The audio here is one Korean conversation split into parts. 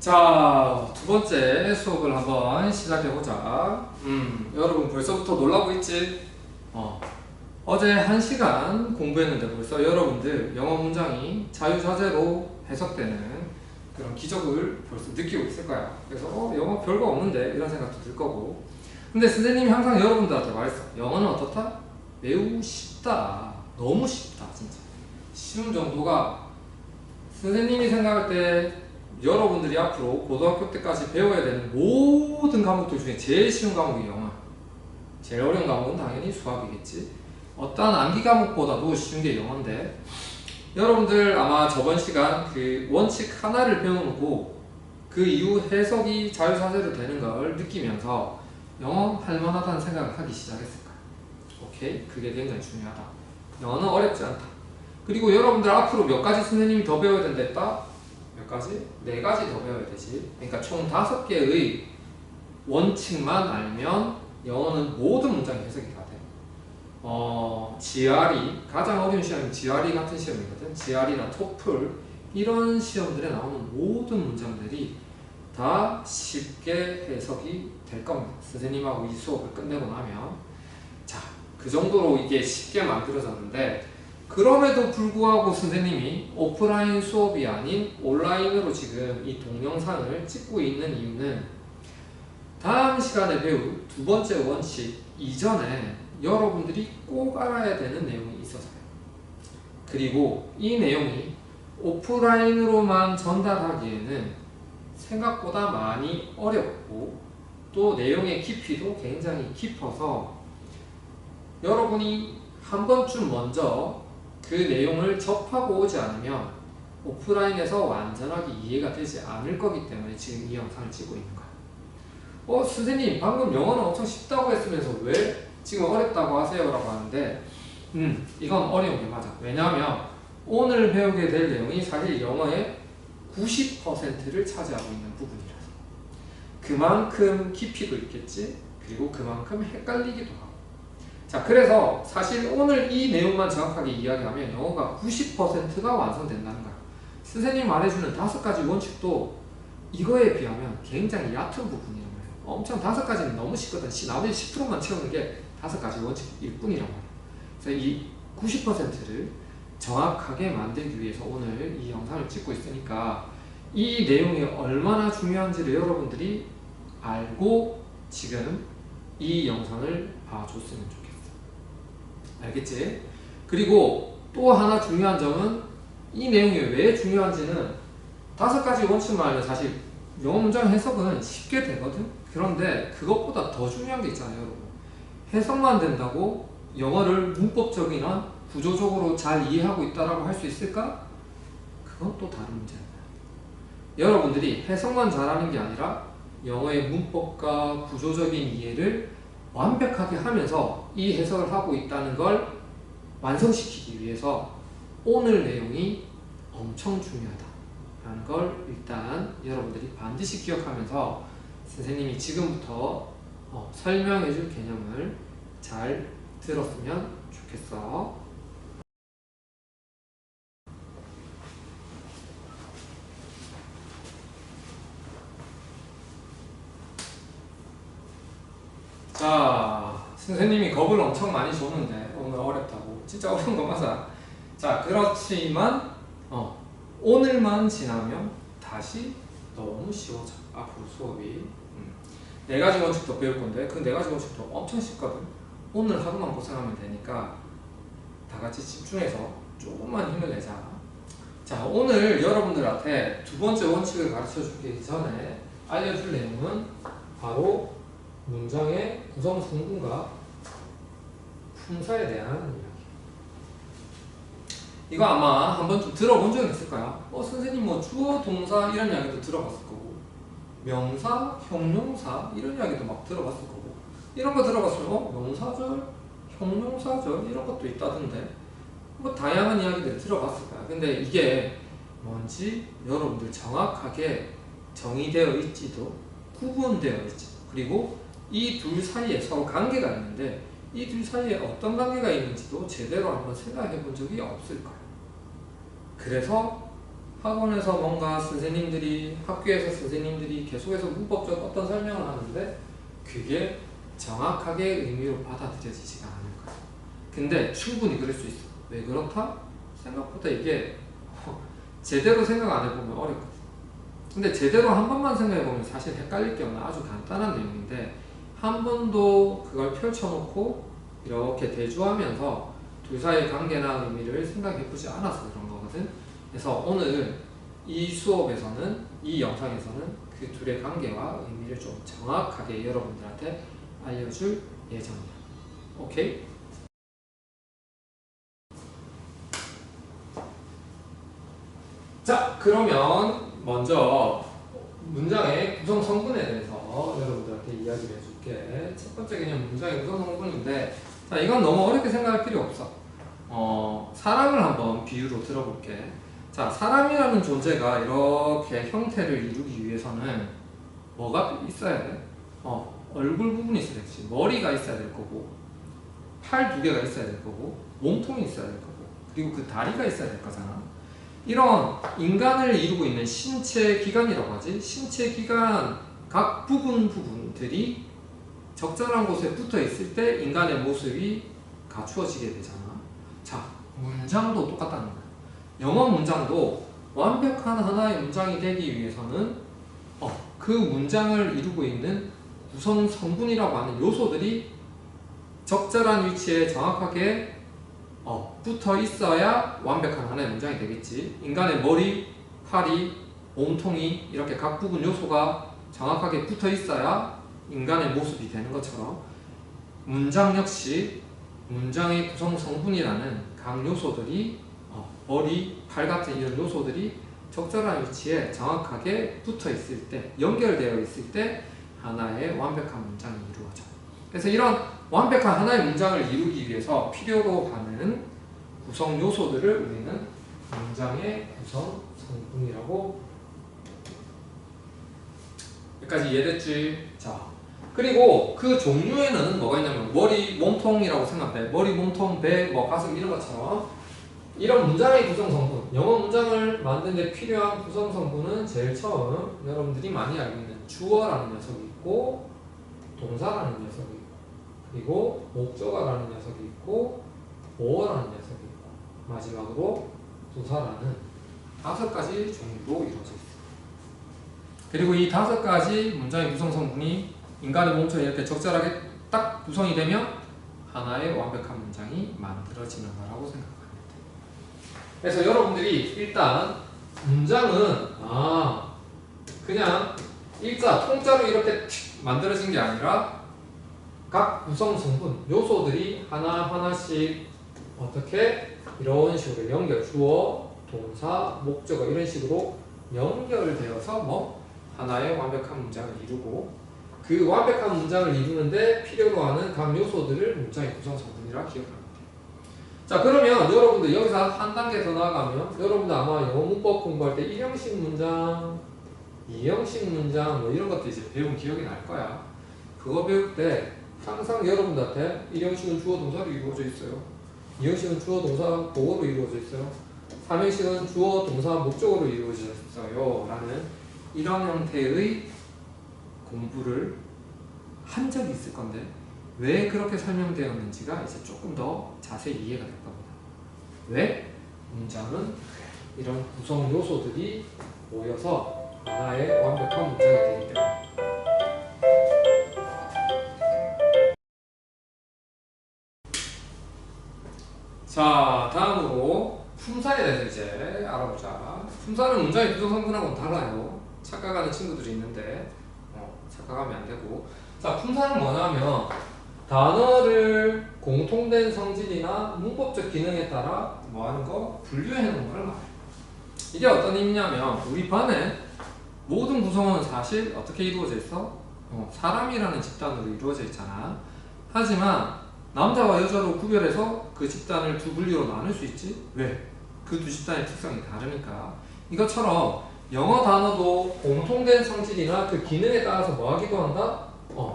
자, 두 번째 수업을 한번 시작해보자. 여러분 벌써부터 놀라고 있지? 어제 1시간 공부했는데 벌써 여러분들 영어 문장이 자유자재로 해석되는 그런 기적을 벌써 느끼고 있을 거야. 그래서 영어 별거 없는데 이런 생각도 들 거고. 근데 선생님이 항상 여러분들한테 말했어. 영어는 어떻다? 매우 쉽다. 너무 쉽다, 진짜. 쉬운 정도가 선생님이 생각할 때 여러분들이 앞으로 고등학교 때까지 배워야 되는 모든 과목들 중에 제일 쉬운 과목이 영어야. 제일 어려운 과목은 당연히 수학이겠지. 어떠한 암기 과목보다도 쉬운 게 영어인데, 여러분들 아마 저번 시간 그 원칙 하나를 배워놓고 그 이후 해석이 자유자재로 되는 걸 느끼면서 영어 할만하다는 생각을 하기 시작했을 거야. 오케이? 그게 굉장히 중요하다. 영어는 어렵지 않다. 그리고 여러분들 앞으로 몇 가지 선생님이 더 배워야 된다 했다? 몇 가지? 4가지 더 배워야 되지. 그러니까 총 5개의 원칙만 알면 영어는 모든 문장이 해석이 다 돼. GRE, 가장 어려운 시험이 GRE 같은 시험이거든. GRE나 토플 이런 시험들에 나오는 모든 문장들이 다 쉽게 해석이 될 겁니다. 선생님하고 이 수업을 끝내고 나면. 자, 그 정도로 이게 쉽게 만들어졌는데, 그럼에도 불구하고 선생님이 오프라인 수업이 아닌 온라인으로 지금 이 동영상을 찍고 있는 이유는 다음 시간에 배울 두 번째 원칙 이전에 여러분들이 꼭 알아야 되는 내용이 있어서요. 그리고 이 내용이 오프라인으로만 전달하기에는 생각보다 많이 어렵고 또 내용의 깊이도 굉장히 깊어서 여러분이 한 번쯤 먼저 그 내용을 접하고 오지 않으면 오프라인에서 완전하게 이해가 되지 않을 거기 때문에 지금 이 영상을 찍고 있는 거야. 선생님 방금 영어는 엄청 쉽다고 했으면서 왜 지금 어렵다고 하세요? 라고 하는데 이건 어려운 게 맞아. 왜냐하면 오늘 배우게 될 내용이 사실 영어의 90%를 차지하고 있는 부분이라서 그만큼 깊이도 있겠지. 그리고 그만큼 헷갈리기도 하고. 자, 그래서 사실 오늘 이 내용만 정확하게 이야기하면 영어가 90%가 완성된다는 거야. 선생님 말해주는 5가지 원칙도 이거에 비하면 굉장히 얕은 부분이란 말이야. 엄청 5가지는 너무 쉽거든. 나머지 10%만 채우는 게 5가지 원칙일 뿐이란 말이야. 그래서 이 90%를 정확하게 만들기 위해서 오늘 이 영상을 찍고 있으니까 이 내용이 얼마나 중요한지를 여러분들이 알고 지금 이 영상을 봐줬으면 좋겠어. 알겠지? 그리고 또 하나 중요한 점은 이 내용이 왜 중요한지는 5가지 원칙만 알면 사실 영어 문장 해석은 쉽게 되거든? 그런데 그것보다 더 중요한 게 있잖아요, 여러분. 해석만 된다고 영어를 문법적이나 구조적으로 잘 이해하고 있다라고 할 수 있을까? 그건 또 다른 문제야. 여러분들이 해석만 잘하는 게 아니라 영어의 문법과 구조적인 이해를 완벽하게 하면서 이 해석을 하고 있다는 걸 완성시키기 위해서 오늘 내용이 엄청 중요하다라는 걸 일단 여러분들이 반드시 기억하면서 선생님이 지금부터 설명해 줄 개념을 잘 들었으면 좋겠어. 자, 선생님이 겁을 엄청 많이 줬는데 오늘 어렵다고. 진짜 어려운 거 맞아. 자, 그렇지만 오늘만 지나면 다시 너무 쉬워져. 앞으로 수업이 4가지 원칙도 배울 건데 그 4가지 원칙도 엄청 쉽거든. 오늘 하루만 고생하면 되니까 다 같이 집중해서 조금만 힘을 내자. 자, 오늘 여러분들한테 두 번째 원칙을 가르쳐 주기 전에 알려줄 내용은 바로 문장의 구성 성분과 품사에 대한 이야기. 이거 아마 한 번쯤 들어본 적은 있을 거야. 선생님 뭐 주어, 동사 이런 이야기도 들어봤을 거고, 명사, 형용사 이런 이야기도 막 들어봤을 거고, 이런 거 들어봤으면 명사절, 형용사절 이런 것도 있다던데 뭐 다양한 이야기들 들어봤을 거야. 근데 이게 뭔지 여러분들 정확하게 정의되어 있지도 구분되어 있지도, 그리고 이 둘 사이에 서로 관계가 있는데 이 둘 사이에 어떤 관계가 있는지도 제대로 한번 생각해 본 적이 없을 거예요. 그래서 학원에서 뭔가 선생님들이, 학교에서 선생님들이 계속해서 문법적 어떤 설명을 하는데 그게 정확하게 의미로 받아들여지지가 않을 거야. 근데 충분히 그럴 수 있어. 왜 그렇다? 생각보다 이게 제대로 생각 안 해보면 어렵거든. 근데 제대로 한 번만 생각해보면 사실 헷갈릴 게 없는 아주 간단한 내용인데 한 번도 그걸 펼쳐놓고 이렇게 대조하면서 둘 사이의 관계나 의미를 생각해보지 않아서 그런 거거든. 그래서 오늘 이 수업에서는, 이 영상에서는 그 둘의 관계와 의미를 좀 정확하게 여러분들한테 알려줄 예정이야. 오케이? 자, 그러면 먼저 문장의 구성 성분에 대해서 여러분들한테 이야기를 해줄게. 첫 번째 개념 문장의 구성 성분인데, 자, 이건 너무 어렵게 생각할 필요 없어. 사람을 한번 비유로 들어볼게. 자, 사람이라는 존재가 이렇게 형태를 이루기 위해서는 뭐가 있어야 돼? 얼굴 부분이 있어야 되지. 머리가 있어야 될 거고, 팔 두 개가 있어야 될 거고, 몸통이 있어야 될 거고, 그리고 그 다리가 있어야 될 거잖아. 이런 인간을 이루고 있는 신체 기관이라고 하지. 신체 기관 각 부분들이 적절한 곳에 붙어 있을 때 인간의 모습이 갖추어지게 되잖아. 자, 문장도 똑같다는 거야. 영어 문장도 완벽한 하나의 문장이 되기 위해서는 그 문장을 이루고 있는 구성 성분이라고 하는 요소들이 적절한 위치에 정확하게 붙어 있어야 완벽한 하나의 문장이 되겠지. 인간의 머리, 팔이, 몸통이 이렇게 각 부분 요소가 정확하게 붙어 있어야 인간의 모습이 되는 것처럼 문장 역시 문장의 구성 성분이라는 각 요소들이 머리, 팔 같은 이런 요소들이 적절한 위치에 정확하게 붙어 있을 때, 연결되어 있을 때 하나의 완벽한 문장이 이루어져. 그래서 이런 완벽한 하나의 문장을 이루기 위해서 필요로 하는 구성 요소들을 우리는 문장의 구성 성분이라고. 여기까지 이해됐지? 자, 그리고 그 종류에는 뭐가 있냐면 머리, 몸통이라고 생각해. 머리, 몸통, 배, 가슴 이런 것처럼 이런 문장의 구성 성분, 영어 문장을 만드는 데 필요한 구성 성분은 제일 처음 여러분들이 많이 알고 있는 주어라는 녀석이 있고, 동사라는 녀석이 있고, 그리고 목적어라는 녀석이 있고, 보어라는 녀석이 있고, 마지막으로 부사라는 5가지 종류로 이루어져 있습니다. 그리고 이 5가지 문장의 구성 성분이 인간의 몸처럼 이렇게 적절하게 딱 구성이 되면 하나의 완벽한 문장이 만들어지는 거라고 생각합니다. 그래서 여러분들이 일단 문장은 그냥 일자, 통짜로 이렇게 만들어진 게 아니라 각 구성 성분, 요소들이 하나하나씩 어떻게 이런 식으로 연결, 주어, 동사, 목적어 이런 식으로 연결되어서 하나의 완벽한 문장을 이루고, 그 완벽한 문장을 이루는데 필요로 하는 각 요소들을 문장의 구성 성분이라 기억합니다. 자, 그러면 여러분들 여기서 한 단계 더 나아가면 여러분들 아마 영어 문법 공부할 때 1형식 문장, 2형식 문장 이런 것도 이제 배운 기억이 날 거야. 그거 배울 때 항상 여러분들한테 1형식은 주어 동사로 이루어져 있어요. 2형식은 주어 동사 보어로 이루어져 있어요. 3형식은 주어 동사 목적어로 이루어져 있어요. 라는 이런 형태의 공부를 한 적이 있을 건데 왜 그렇게 설명되었는지가 이제 조금 더 자세히 이해가 될 겁니다. 왜? 문장은 이런 구성 요소들이 모여서 하나의 완벽한 문장이 되기 때문에. 자, 다음으로 품사에 대해서 이제 알아보자. 품사는 문장의 구성 성분하고는 달라요. 착각하는 친구들이 있는데 착각하면 안 되고. 자, 품사는 뭐냐면 단어를 공통된 성질이나 문법적 기능에 따라 뭐하는 거? 분류해 놓은 걸 말해요. 이게 어떤 의미냐면 우리 반에 모든 구성은 사실 어떻게 이루어져 있어? 사람이라는 집단으로 이루어져 있잖아. 하지만 남자와 여자로 구별해서 그 집단을 두 분류로 나눌 수 있지? 왜? 그 두 집단의 특성이 다르니까. 이것처럼 영어 단어도 공통된 성질이나 그 기능에 따라서 뭐 하기도 한다?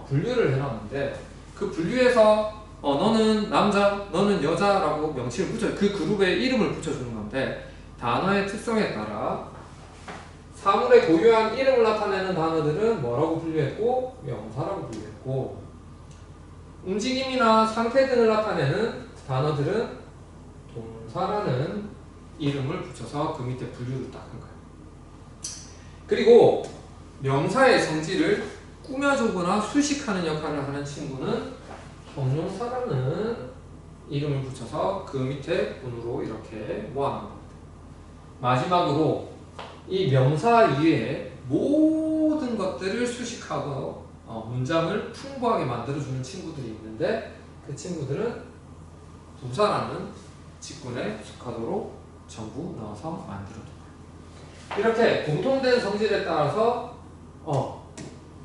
분류를 해놨는데 그 분류에서 너는 남자, 너는 여자라고 명칭을 붙여, 그 그룹에 이름을 붙여주는 건데 단어의 특성에 따라 사물의 고유한 이름을 나타내는 단어들은 뭐라고 분류했고 명사라고 분류했고 움직임이나 상태 등을 나타내는 단어들은 동사라는 이름을 붙여서 그 밑에 분류를 딱 한 거예요. 그리고 명사의 성질을 꾸며주거나 수식하는 역할을 하는 친구는 형용사라는 이름을 붙여서 그 밑에 문으로 이렇게 모아놓은 겁니다. 마지막으로 이 명사 이외에 모든 것들을 수식하고 문장을 풍부하게 만들어주는 친구들이 있는데 그 친구들은 부사라는 직군에 속하도록 전부 넣어서 만들어둔 거예요. 이렇게 공통된 성질에 따라서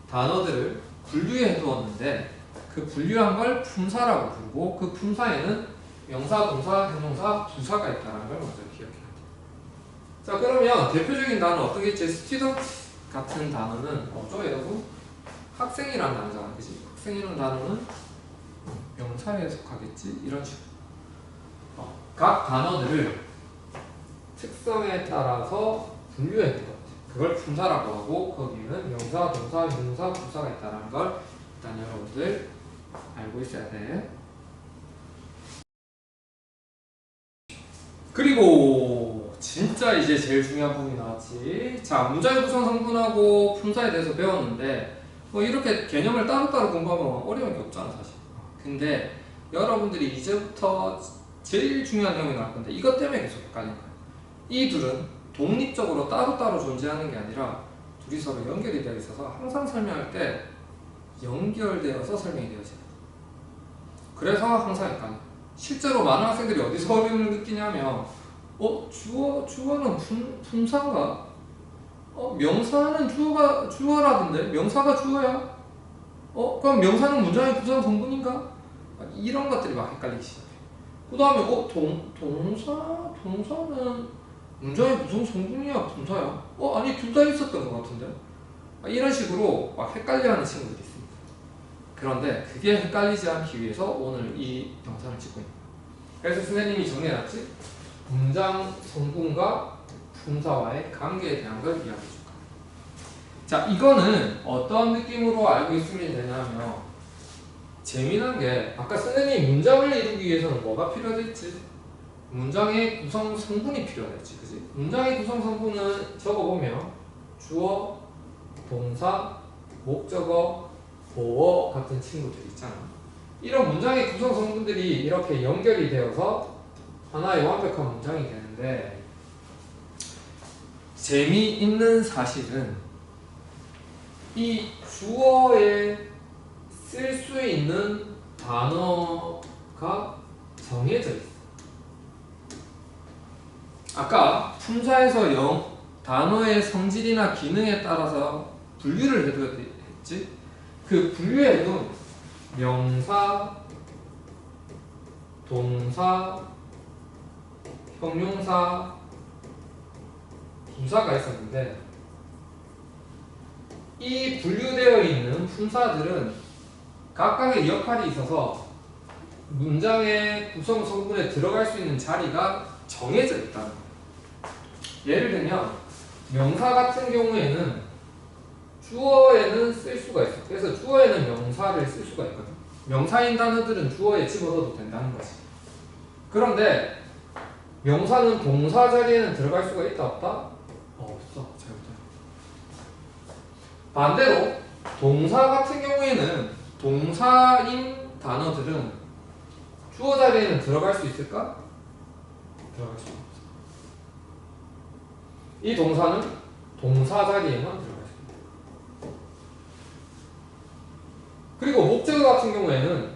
단어들을 분류해 두었는데 그 분류한 걸 품사라고 부르고 그 품사에는 명사, 동사, 형용사, 부사가 있다는 걸 먼저 기억해야 돼요. 자, 그러면 대표적인 단어 어떻게 있지? student 같은 단어는 뭐죠, 여러분? 학생이라는 단어잖아, 그치? 학생이라는 단어는 명사에 속하겠지? 이런 식으로. 각 단어들을 특성에 따라서 분류했던 것 같아요. 그걸 품사라고 하고 거기에는 명사, 동사, 형용사, 부사가 있다는 걸 일단 여러분들 알고 있어야 돼. 그리고 진짜 이제 제일 중요한 부분이 나왔지. 자, 문장의 구성 성분하고 품사에 대해서 배웠는데 뭐 이렇게 개념을 따로따로 공부하면 어려운 게 없잖아 사실. 근데 여러분들이 이제부터 제일 중요한 내용이 나올 건데 이것 때문에 계속 헷갈린 거예요. 이 둘은 독립적으로 따로따로 존재하는 게 아니라 둘이 서로 연결이 되어 있어서 항상 설명할 때 연결되어서 설명이 되어져요. 그래서 항상 헷갈려요. 실제로 많은 학생들이 어디서 어려움을 느끼냐면 주어는 품사인가? 명사는 주어라던데 명사가 주어야? 그럼 명사는 문장의 구성 성분인가? 이런 것들이 막 헷갈리기 시작해요. 그 다음에 동사는 문장의 구성 성분이야 분사야? 아니 둘 다 있었던 것 같은데? 이런 식으로 막 헷갈려하는 친구들이 있습니다. 그런데 그게 헷갈리지 않기 위해서 오늘 이 영상을 찍고 있는 거예요. 그래서 선생님이 정해놨지? 문장 성분과 품사와의 관계에 대한 걸 이야기해 줄 거예요. 자, 이거는 어떤 느낌으로 알고 있으면 되냐면 재미난 게 아까 선생님이 문장을 이루기 위해서는 뭐가 필요하겠지? 문장의 구성 성분이 필요하겠지, 그지? 문장의 구성 성분은 적어보면 주어, 동사, 목적어, 보어 같은 친구들이 있잖아. 이런 문장의 구성 성분들이 이렇게 연결이 되어서 하나의 완벽한 문장이 되는데 재미있는 사실은 이 주어에 쓸 수 있는 단어가 정해져 있어. 아까 품사에서 단어의 성질이나 기능에 따라서 분류를 해둬야 했지? 그 분류에도 명사, 동사, 형용사, 부사가 있었는데 이 분류되어 있는 품사들은 각각의 역할이 있어서 문장의 구성 성분에 들어갈 수 있는 자리가 정해져 있다는 거예요. 예를 들면 명사 같은 경우에는 주어에는 쓸 수가 있어. 그래서 주어에는 명사를 쓸 수가 있거든. 명사인 단어들은 주어에 집어넣어도 된다는 거지. 그런데 명사는 동사 자리에는 들어갈 수가 있다 없다? 없어. 잘못해요. 반대로 동사 같은 경우에는 동사인 단어들은 주어 자리에는 들어갈 수 있을까? 들어갈 수 없어. 이 동사는 동사 자리에만 들어갈 수 있다. 그리고 목적어 같은 경우에는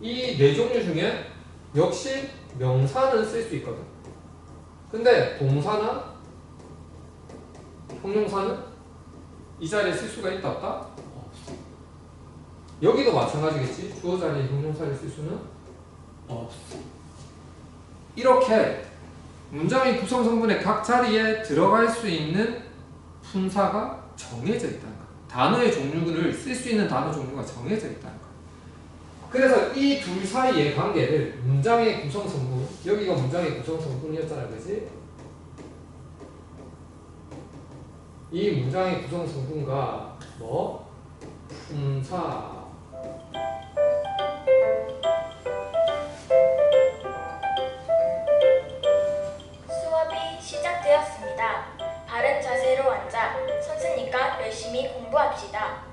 이 네 종류 중에 역시 명사는 쓸 수 있거든. 근데 동사나 형용사는 이 자리에 쓸 수가 있다 없다? 없어. 여기도 마찬가지겠지. 주어 자리에 형용사를 쓸 수는 없어. 이렇게 문장의 구성 성분의 각 자리에 들어갈 수 있는 품사가 정해져 있다는 거야. 단어의 종류를 쓸 수 있는 단어 종류가 정해져 있다는 거야. 그래서 이 둘 사이의 관계를 문장의 구성 성분, 여기가 문장의 구성 성분이었잖아, 그지? 이 문장의 구성 성분과 뭐 품사 수업이 시작되었습니다. 바른 자세로 앉아 선생님과 열심히 공부합시다.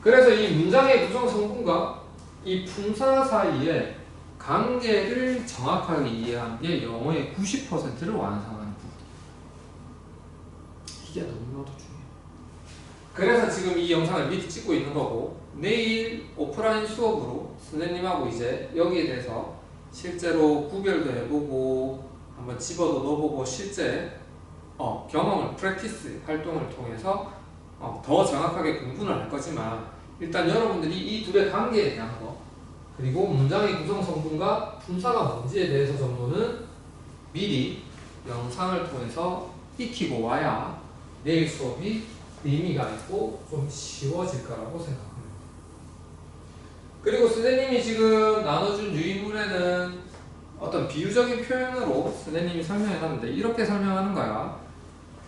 그래서 이 문장의 구성 성분과 이 품사 사이에 관계를 정확하게 이해하는 게 영어의 90%를 완성하는 부분. 이게 너무나도 중요해요. 그래서 지금 이 영상을 미리 찍고 있는 거고, 내일 오프라인 수업으로 선생님하고 이제 여기에 대해서 실제로 구별도 해보고 한번 집어도 넣어보고 실제 경험을 프랙티스 활동을 통해서 더 정확하게 공부를 할 거지만, 일단 여러분들이 이 둘의 관계에 대한 거, 그리고 문장의 구성 성분과 품사가 뭔지에 대해서 정도는 미리 영상을 통해서 익히고 와야 내일 수업이 의미가 있고 좀 쉬워질 거라고 생각합니다. 그리고 선생님이 지금 나눠준 유인물에는 어떤 비유적인 표현으로 선생님이 설명해 놨는데, 이렇게 설명하는 거야.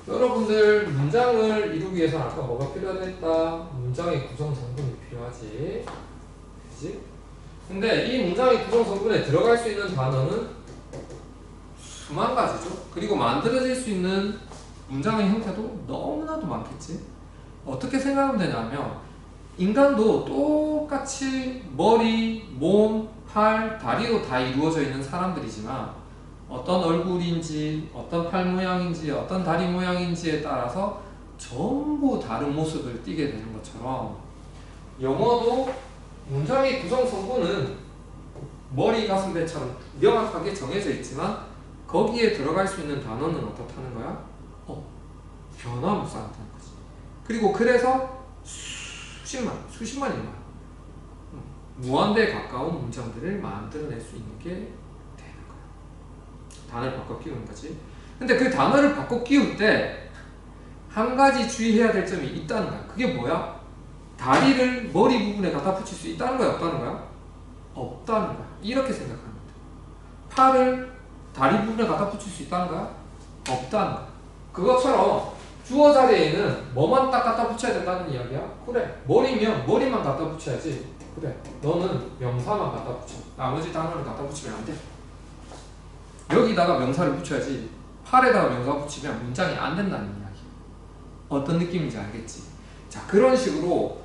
여러분들 문장을 이루기 위해서 아까 뭐가 필요하겠다? 문장의 구성 성분이 필요하지. 그치? 근데 이 문장의 구성 성분에 들어갈 수 있는 단어는 수만 가지죠. 그리고 만들어질 수 있는 문장의 형태도 너무나도 많겠지. 어떻게 생각하면 되냐면, 인간도 똑같이 머리, 몸, 팔, 다리로 다 이루어져 있는 사람들이지만, 어떤 얼굴인지, 어떤 팔 모양인지, 어떤 다리 모양인지에 따라서 전부 다른 모습을 띠게 되는 것처럼, 영어도 문장의 구성 성분은 머리, 가슴, 배처럼 명확하게 정해져 있지만, 거기에 들어갈 수 있는 단어는 어떻다는 거야? 변화무쌍하다는 거지. 그리고 그래서 수십만이 많아. 무한대에 가까운 문장들을 만들어낼 수 있는 게 되는 거야. 단어를 바꿔 끼우는 거지. 근데 그 단어를 바꿔 끼울 때 한 가지 주의해야 될 점이 있다는 거야. 그게 뭐야? 다리를 머리 부분에 갖다 붙일 수 있다는 거야, 없다는 거야? 없다는 거야. 이렇게 생각하는 거야. 팔을 다리 부분에 갖다 붙일 수 있다는 거야? 없다는 거야. 그것처럼 주어 자리에는 뭐만 딱 갖다 붙여야 된다는 이야기야? 그래. 머리면 머리만 갖다 붙여야지. 그래. 너는 명사만 갖다 붙여. 나머지 단어를 갖다 붙이면 안 돼. 여기다가 명사를 붙여야지. 팔에다가 명사 붙이면 문장이 안 된다는 이야기. 어떤 느낌인지 알겠지? 자, 그런 식으로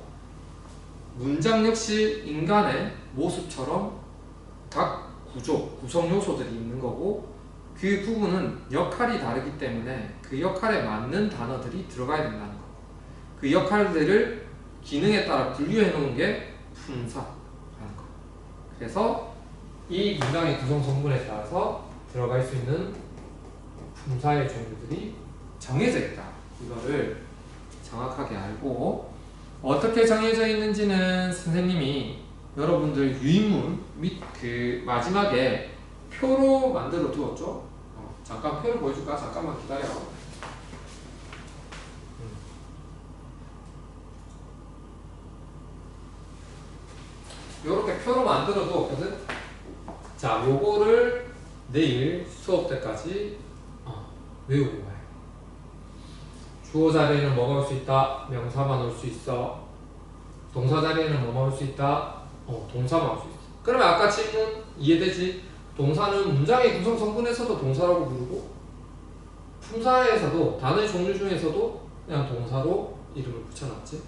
문장 역시 인간의 모습처럼 각 구성 요소들이 있는 거고, 그 부분은 역할이 다르기 때문에 그 역할에 맞는 단어들이 들어가야 된다는 거고, 그 역할들을 기능에 따라 분류해 놓은 게 품사라는 거. 그래서 이 문장의 구성 성분에 따라서 들어갈 수 있는 품사의 종류들이 정해져 있다. 이거를 정확하게 알고, 어떻게 정해져 있는지는 선생님이 여러분들 유인물 및 그 마지막에 표로 만들어 두었죠. 잠깐 표를 보여줄까? 잠깐만 기다려. 요렇게 표로 만들어 두었거든. 자, 요거를 내일 수업 때까지 외우고 가요. 주어 자리에는 뭐가 올 수 있다? 명사만 올 수 있어. 동사 자리에는 뭐만 올 수 있다? 동사만 올 수 있어. 그러면 아까 질문 이해되지? 동사는 문장의 구성 성분에서도 동사라고 부르고, 품사에서도 단어의 종류 중에서도 그냥 동사로 이름을 붙여놨지.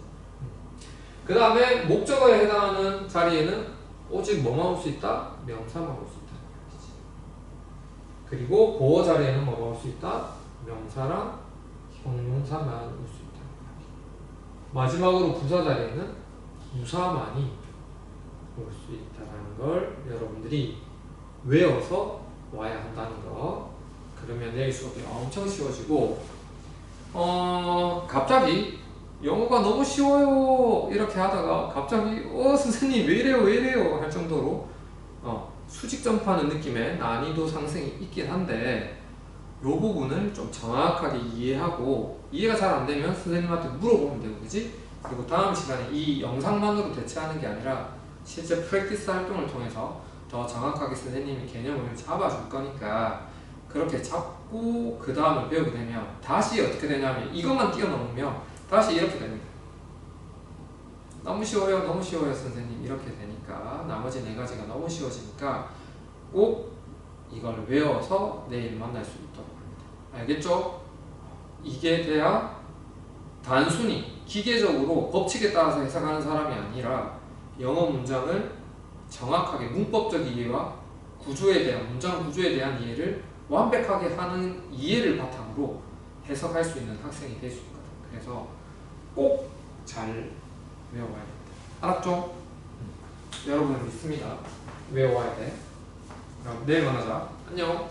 그 다음에 목적어에 해당하는 자리에는 오직 뭐만 올 수 있다? 명사만 올 수 있다는 말이지. 그리고 보어 자리에는 뭐가 올 수 있다? 명사랑 형용사만 올 수 있다는 말이지. 마지막으로 부사 자리에는 부사만이 올 수 있다는 걸 여러분들이 외워서 와야 한다는 거. 그러면 내일 수업이 엄청 쉬워지고, 갑자기 영어가 너무 쉬워요 이렇게 하다가 갑자기 선생님 왜 이래요 할 정도로 수직 점프하는 느낌의 난이도 상승이 있긴 한데, 요 부분을 좀 정확하게 이해하고, 이해가 잘 안 되면 선생님한테 물어보면 되고, 그지? 그리고 다음 시간에 이 영상만으로 대체하는 게 아니라 실제 프랙티스 활동을 통해서 더 정확하게 선생님이 개념을 잡아줄 거니까, 그렇게 잡고 그 다음을 배우게 되면 다시 어떻게 되냐면 이것만 뛰어넘으면 다시 이렇게 됩니다. 너무 쉬워요, 너무 쉬워요 선생님 이렇게 되니까 나머지 네 가지가 너무 쉬워지니까 꼭 이걸 외워서 내일 만날 수 있도록 합니다. 알겠죠? 이게 돼야 단순히 기계적으로 법칙에 따라서 해석하는 사람이 아니라 영어 문장을 정확하게 문법적 이해와 구조에 대한 문장 구조에 대한 이해를 완벽하게 하는 이해를 바탕으로 해석할 수 있는 학생이 될 수 있거든. 그래서 꼭 잘 외워야 된다. 알았죠? 여러분을 믿습니다. 외워야 돼. 그럼 내일 만나자. 안녕.